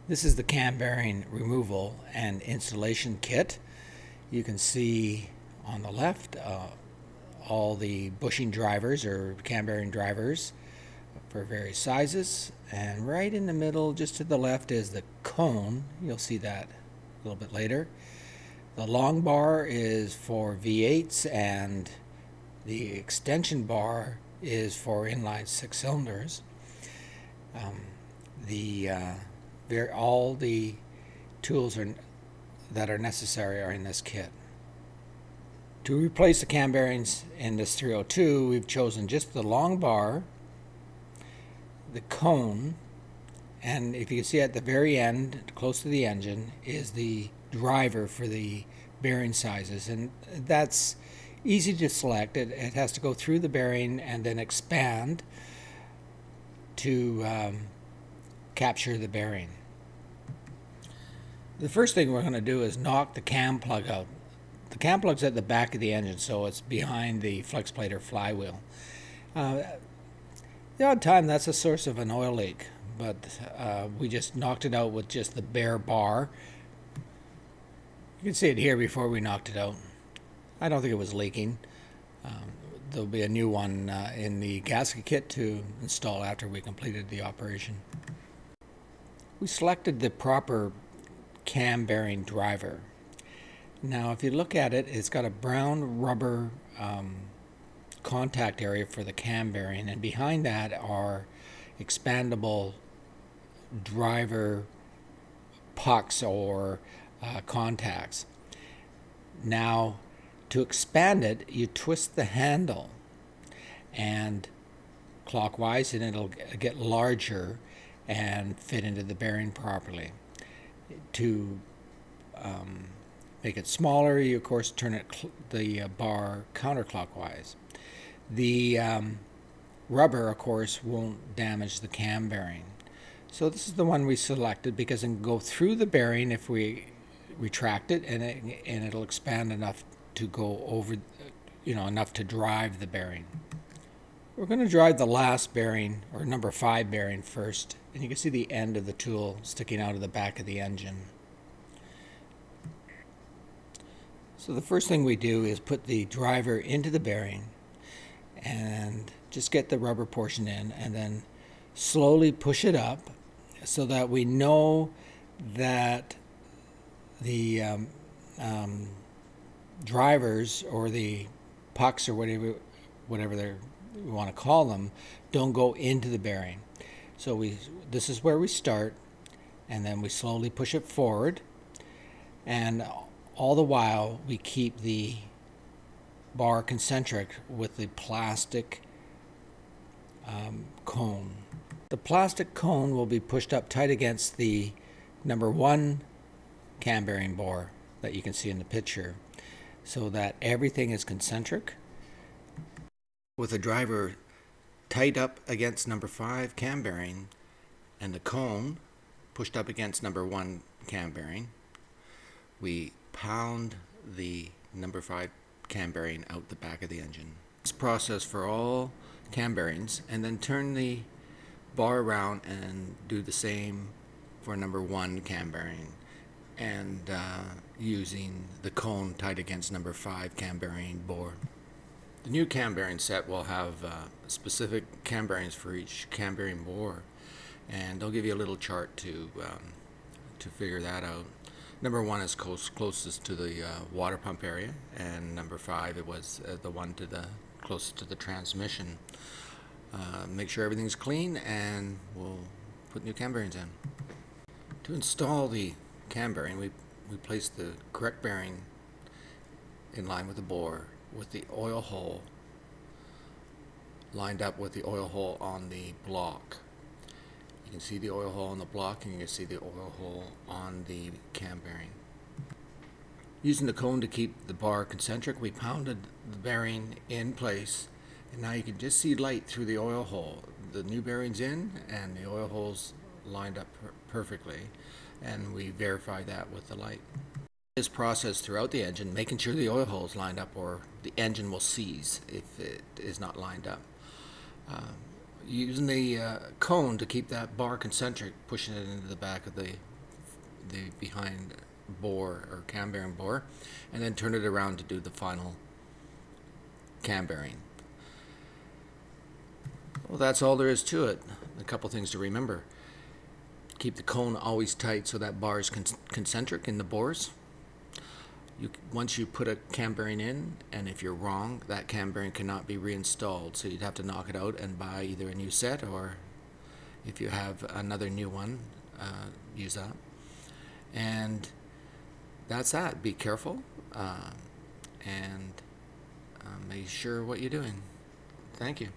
This is the cam bearing removal and installation kit. You can see on the left all the bushing drivers or cam bearing drivers for various sizes, and right in the middle just to the left is the cone. You'll see that a little bit later. The long bar is for V8s and the extension bar is for inline 6 cylinders. All the tools that are necessary are in this kit. To replace the cam bearings in this 302, we've chosen just the long bar, the cone, and if you can see at the very end, close to the engine, is the driver for the bearing sizes, and that's easy to select. It has to go through the bearing and then expand to capture the bearing. The first thing we're going to do is knock the cam plug out. The cam plug's at the back of the engine, so it's behind the flex plate or flywheel. The odd time that's a source of an oil leak, but we just knocked it out with just the bare bar. You can see it here before we knocked it out. I don't think it was leaking. There'll be a new one in the gasket kit to install after we completed the operation. We selected the proper cam bearing driver. Now if you look at it, it's got a brown rubber contact area for the cam bearing, and behind that are expandable driver pucks or contacts. Now to expand it, you twist the handle and clockwise, and it'll get larger and fit into the bearing properly. To make it smaller, you of course turn the bar counterclockwise. The rubber of course won't damage the cam bearing. So this is the one we selected because it can go through the bearing if we retract it, and it'll expand enough to go over, enough to drive the bearing. We're going to drive the last bearing, or number 5 bearing, first, and you can see the end of the tool sticking out of the back of the engine. So the first thing we do is put the driver into the bearing and just get the rubber portion in, and then slowly push it up so that we know that the drivers or the pucks or whatever we want to call them don't go into the bearing. So this is where we start, and then we slowly push it forward, and all the while we keep the bar concentric with the plastic cone. The plastic cone will be pushed up tight against the number 1 cam bearing bore that you can see in the picture, so that everything is concentric, with the driver tight up against number 5 cam bearing and the cone pushed up against number 1 cam bearing. We pound the number 5 cam bearing out the back of the engine. This process for all cam bearings, and then turn the bar around and do the same for number 1 cam bearing, and using the cone tight against number 5 cam bearing bore. The new cam bearing set will have specific cam bearings for each cam bearing bore, and they'll give you a little chart to figure that out. Number 1 is closest to the water pump area, and number 5 it was the one closest to the transmission. Make sure everything's clean, and we'll put new cam bearings in. To install the cam bearing, we place the correct bearing in line with the bore, with the oil hole lined up with the oil hole on the block. You can see the oil hole on the block, and you can see the oil hole on the cam bearing. Using the cone to keep the bar concentric, we pounded the bearing in place, and now you can just see light through the oil hole. The new bearing's in, and the oil hole's lined up perfectly, and we verify that with the light. This process throughout the engine, making sure the oil hole is lined up, or the engine will seize if it is not lined up. Using the cone to keep that bar concentric, pushing it into the back of the the behind bore or cam bearing bore, and then turn it around to do the final cam bearing. Well, that's all there is to it. A couple things to remember. Keep the cone always tight so that bar is concentric in the bores. Once you put a cam bearing in, and if you're wrong, that cam bearing cannot be reinstalled, so you'd have to knock it out and buy either a new set, or if you have another new one, use that. And that's that. Be careful and make sure what you're doing. Thank you.